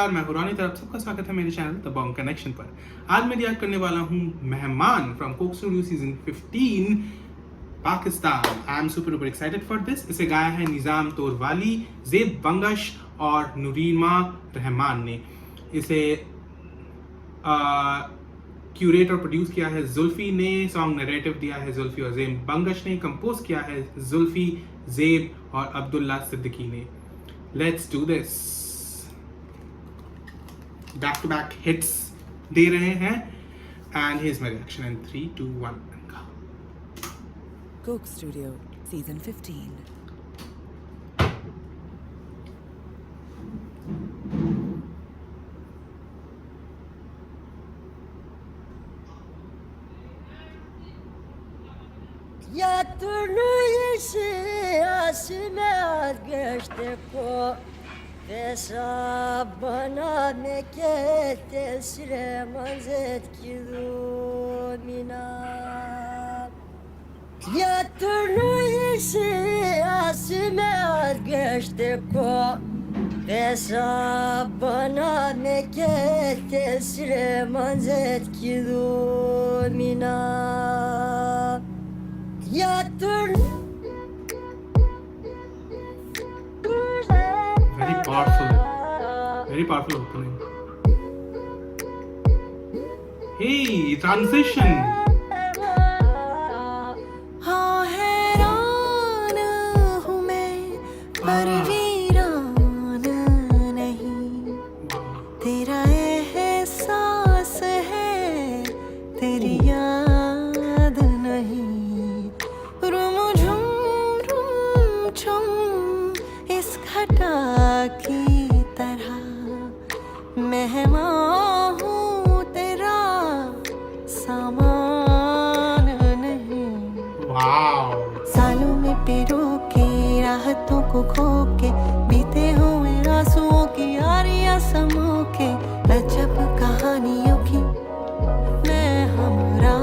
नमस्कार, मैं हुरानी तरफ सबका स्वागत है मेरे चैनल द बॉन्ग कनेक्शन पर। आज मैं रिएक्ट करने वाला हूँ मेहमान from Coke studio season 15 Pakistan. I am super excited for this. इसे गाया है निज़ाम तोरवाली, ज़ेब बंगश और नुरीमा रहमान ने। इसे क्यूरेट और प्रोड्यूस किया है जुल्फी ने। सॉन्ग नरेटिव दिया है जुल्फी और ज़ेब बंगश ने। कंपोज किया है जुल्फी, ज़ेब और अब्दुल्ला सिद्दीकी ने। Let's do this. Back to back hits दे रहे हैं and here's my reaction in 3 2 1 go. Coke Studio Season 15. Ya türlü yeşil asime geçti ko Desa bana meke tesire manzet ki mina Ya türlü yeşil asime geçti ko Desa bana meke tesire manzet ki mina Ya türlü very powerful opening. Hey, transition. हाँ हैरान हूँ मैं पर वीरान नहीं, तेरा एहसास है तेरी याद नहीं। रुम झुम झुम इस घटा की तरह मेहमान हूँ तेरा सामान नहीं। Wow. सालों में पिरो के राहतों को खो के बीते हुए आंसुओं की यारियां समो के अजब कहानियों की मैं हमरा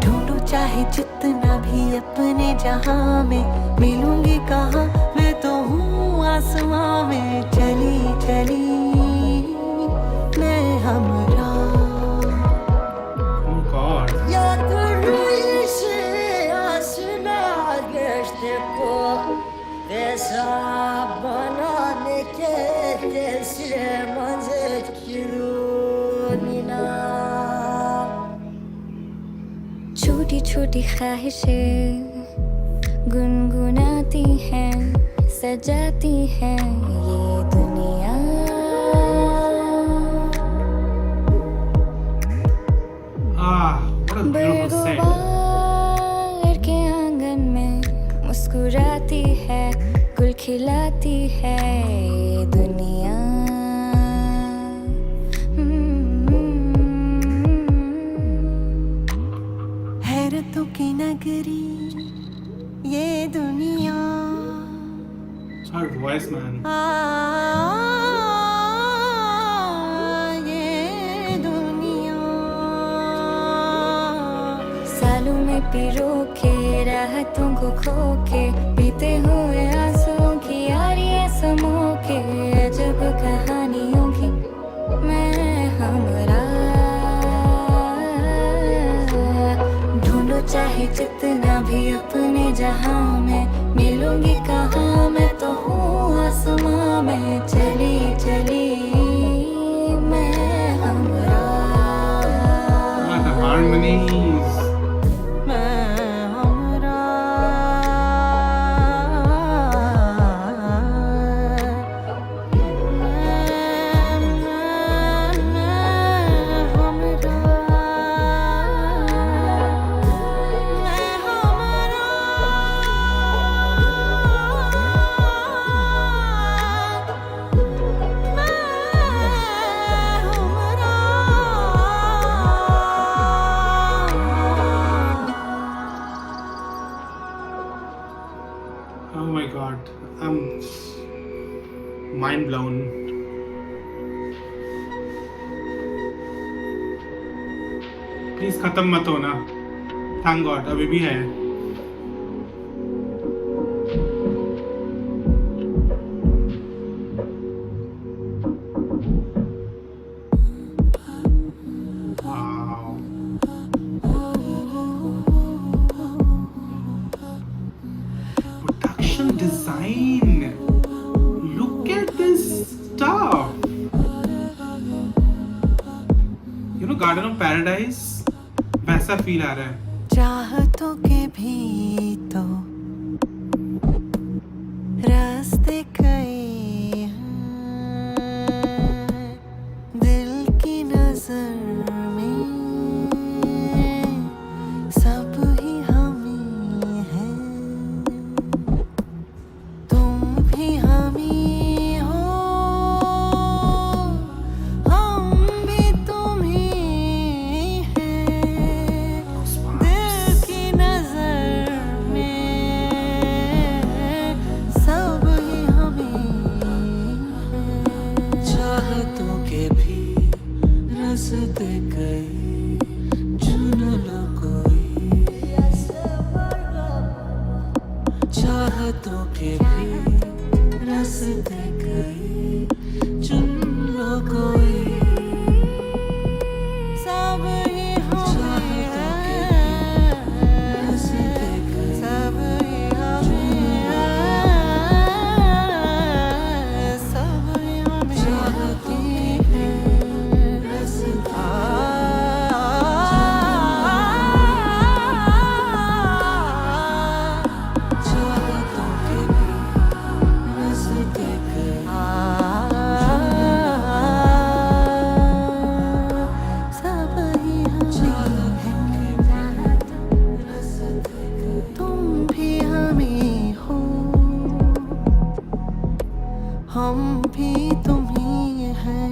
ढूंढूं चाहे जितना भी अपने जहां में मिलूंगी कहाँ मैं तो हूँ आसमां में चली चली मैं हमरा। Oh God. Ya türlü yeşil asime geçti ko Desa bana meke tesire manzet ki mina छोटी छोटी ख्वाहिशें गुनगुनाती हैं, सजाती हैं ये दुनिया। What a beautiful set. बरगुबार के आंगन में मुस्कुराती है, गुल खिलाती है ये दुनिया। हैरतों की नगरी ये दुनिया। Her voice, man. ये दुनिया सालों में पिरो के राहतों को खो के बीते हुए आंसुओं की यारियां समो के अजब कहानियों की मैं हमरा ढूंढो चाहे जितना भी अपने जहां में मिलूंगी कहाँ मैं तो हूँ आसमां में चली चली मैं हमरा। What the harmonies. मैं हमरा Oh my God. I'm mind blown. Please खत्म मत होना। Thank God अभी भी है। mean, look at this stuff. You know, Garden of Paradise, वैसा फील आ रहा है. चाहतों के भी तो रास्ते कई हैं, दिल की नजर में सब ही हम ही हैं, तुम भी हम ही हो, हम भी तुम ही हैं, दिल की नजर में सब ही हम ही हैं। चाहतों के भी रास्ते कई, चुन लो कोई, चाहतों के भी रास्ते कई, चुन लो कोई, सब ही हम ही हैं, सब ही हम ही हैं, सब ही हम ही हैं। सब ही हम हैं, तुम भी हम ही हो, हम भी तुम ही हैं।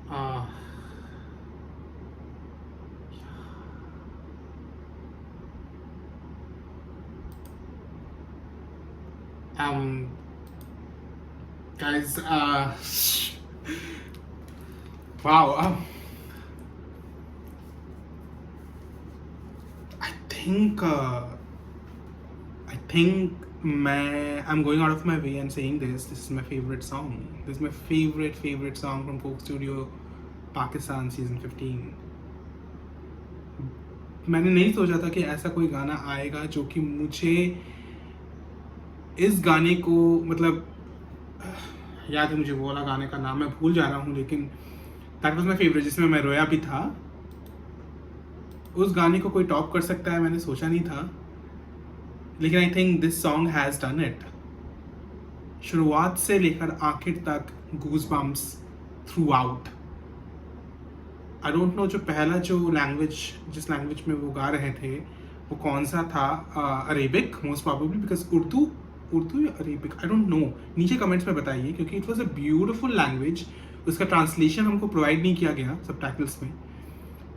Ah. Guys, wow. I think I'm going out of my way and saying this is my favorite song. This is my favorite song from Coke Studio Pakistan season 15. मैंने नहीं सोचा था कि ऐसा कोई गाना आएगा जो कि मुझे इस गाने को मतलब याद है, मुझे वो वाला गाने का नाम मैं भूल जा रहा हूँ, लेकिन दैट वाज माय फेवरेट, जिसमें मैं रोया भी था. उस गाने को कोई टॉप कर सकता है मैंने सोचा नहीं था, लेकिन I think this song has done it. शुरुआत से लेकर आखिर तक गूज bumps through out. I don't no जो पहला जो लैंग्वेज जिस लैंग्वेज में वो गा रहे थे वो कौन सा था. Arabic most probably, because Urdu या अरेबिक आई डोंट नो. नीचे कमेंट्स में बताइए, क्योंकि it was a beautiful language. उसका ट्रांसलेशन हमको प्रोवाइड नहीं किया गया सबटाइटल्स में,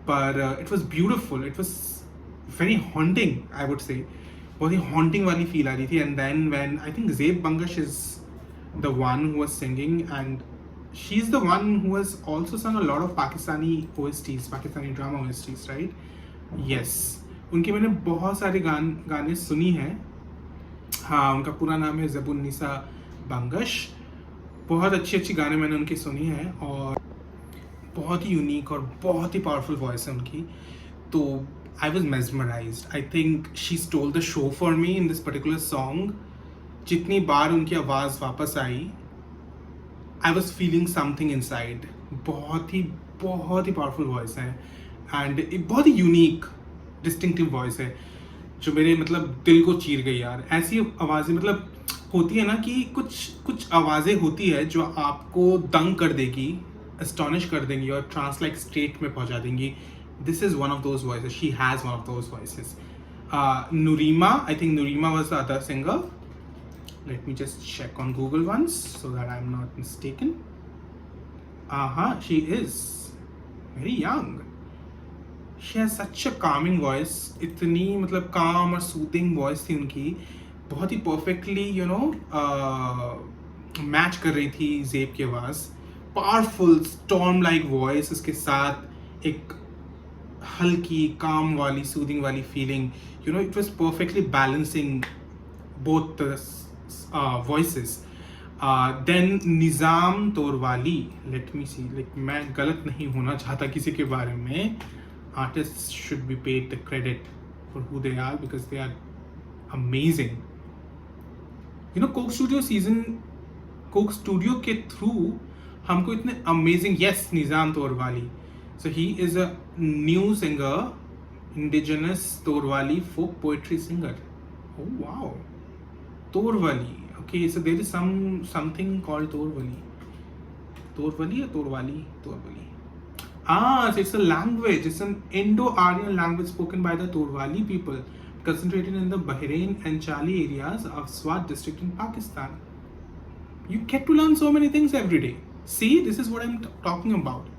पर it was beautiful. It was very haunting, I would say. बहुत ही हॉन्टिंग वाली फील आ रही थी. And then when I think Zeb Bangash is the one who was singing, and she is the one who has also sung a lot of Pakistani OSTs, Pakistani drama OSTs, right? Yes. उनके मैंने बहुत सारे गाने सुनी हैं. हाँ, उनका पूरा नाम है ज़ेबुन्निसा बंगश. बहुत अच्छी गाने मैंने उनकी सुनी हैं, और बहुत ही यूनिक और बहुत ही पावरफुल वॉइस है उनकी. तो I was mesmerized. I think she stole the show for me in this particular song. जितनी बार उनकी आवाज़ वापस आई, I was feeling something inside. बहुत ही पावरफुल वॉइस है, एंड एक बहुत ही यूनिक डिस्टिंक्टिव वॉइस है जो मेरे मतलब दिल को चीर गई यार. ऐसी आवाज़ें मतलब होती है ना कि कुछ आवाज़ें होती है जो आपको दंग कर देगी, एस्टॉनिश कर देंगी और ट्रांस लाइक स्टेट में पहुंचा देंगी. This is one of those voices. She has one of those voices. Nurima, I think Nurima was the other singer. Let me just check on Google once so that I'm not mistaken. She is very young. She has such a calming voice. इतनी मतलब calm और soothing voice थी उनकी. बहुत ही perfectly match कर रही थी ज़ेब की आवाज़. Powerful storm like voice, उसके साथ एक हल्की calm वाली soothing वाली feeling. It was perfectly balancing both the voices. Then Nizam Torwali, let me see, like मैं गलत नहीं होना चाहता किसी के बारे में. Artist should be paid the credit for who they are because they are amazing. You know Coke Studio के थ्रू हमको इतने amazing, yes Nizam Torwali, so he is a new singer, indigenous Torwali folk poetry singer. Oh wow, Torwali. Okay, so there is something called Torwali. Torwali or Torwali? Torwali. So it's a language. It's an Indo-Aryan language spoken by the Torwali people, concentrated in the Bahrain and Chali areas of Swat district in Pakistan. You get to learn so many things every day. See, this is what I'm talking about.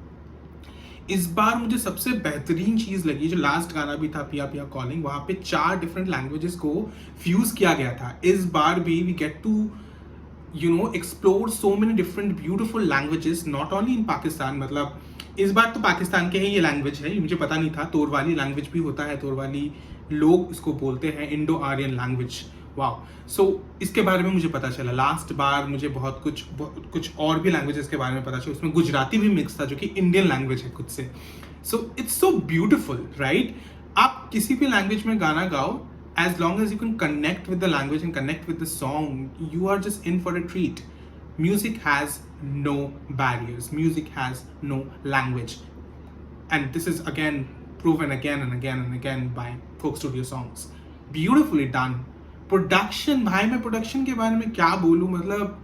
इस बार मुझे सबसे बेहतरीन चीज़ लगी, जो last गाना भी था पिया पिया कॉलिंग, वहाँ पे 4 डिफरेंट लैंग्वेजेस को फ्यूज़ किया गया था. इस बार भी we get to explore so many different beautiful languages, not only in Pakistan. मतलब इस बार तो पाकिस्तान के ही ये लैंग्वेज है, मुझे पता नहीं था. तोरवाली लैंग्वेज भी होता है, तोरवाली लोग इसको बोलते हैं, इंडो आर्यन लैंग्वेज. वाओ. सो इसके बारे में मुझे पता चला. लास्ट बार मुझे बहुत कुछ और भी लैंग्वेजेस के बारे में पता चला. उसमें गुजराती भी मिक्स था, जो कि इंडियन लैंग्वेज है खुद से. So it's so beautiful, right? आप किसी भी लैंग्वेज में गाना गाओ, as long as you can connect with the language and connect with the song, you are just in for a treat. Music has no barriers. Music has no language. And this is again proven again and again and again by Coke Studio songs. Beautifully done. Production, भाई मैं production के बारे में क्या बोलूँ. मतलब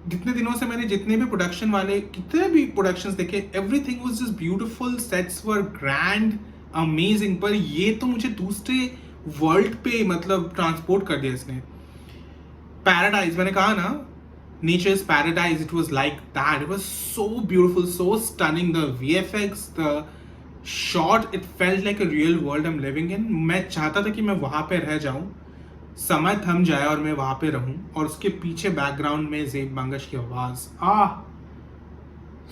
जितने दिनों से मैंने जितने भी प्रोडक्शन वाले कितने भी प्रोडक्शंस देखे, everything was just beautiful, sets were grand, amazing. पर ये तो मुझे दूसरे वर्ल्ड पे मतलब ट्रांसपोर्ट कर दिया इसने. पैराडाइज, मैंने कहा ना, nature's paradise, it was like that. It was so beautiful, so stunning. The VFX, the shot, it felt like a real world I am living in. मैं चाहता था कि मैं वहाँ पे रह जाऊँ, समय थम जाए और मैं वहाँ पे रहूँ, और उसके पीछे बैकग्राउंड में ज़ेब मंगश की आवाज़.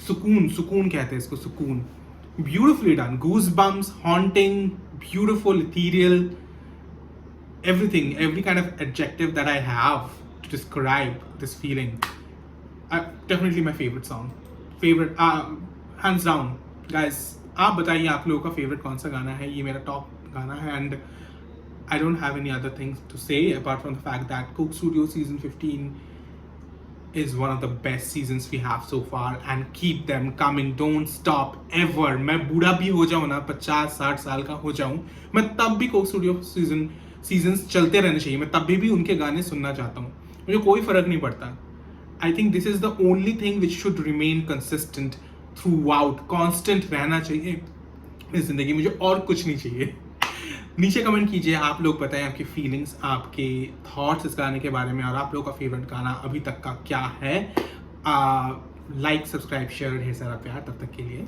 सुकून, सुकून कहते हैं इसको, सुकून. Beautifully done. Goosebumps, haunting, beautiful, ethereal, everything, every kind of adjective that I have to describe this feeling. Definitely my favorite song. Favorite, hands down. Guys, आप बताइए आप लोगों का favorite कौन सा गाना है. ये मेरा top गाना है, and I don't have any other things to say apart from the fact that Coke Studio season 15 is one of the best seasons we have so far, and keep them coming. Don't stop ever. मैं बूढ़ा भी हो जाऊँ ना, 50-60 साल का हो जाऊँ, मैं तब भी Coke Studio सीजन्स चलते रहने चाहिए. मैं तब भी उनके गाने सुनना चाहता हूँ. मुझे कोई फर्क नहीं पड़ता. I think this is the only thing which should remain consistent through out. Constant रहना चाहिए इस जिंदगी. मुझे और कुछ नहीं चाहिए. नीचे कमेंट कीजिए, आप लोग बताएं आपकी फीलिंग्स, आपके थॉट्स इस गाने के बारे में, और आप लोगों का फेवरेट गाना अभी तक का क्या है. लाइक, सब्सक्राइब, शेयर, ढेर सारा प्यार. तब तक के लिए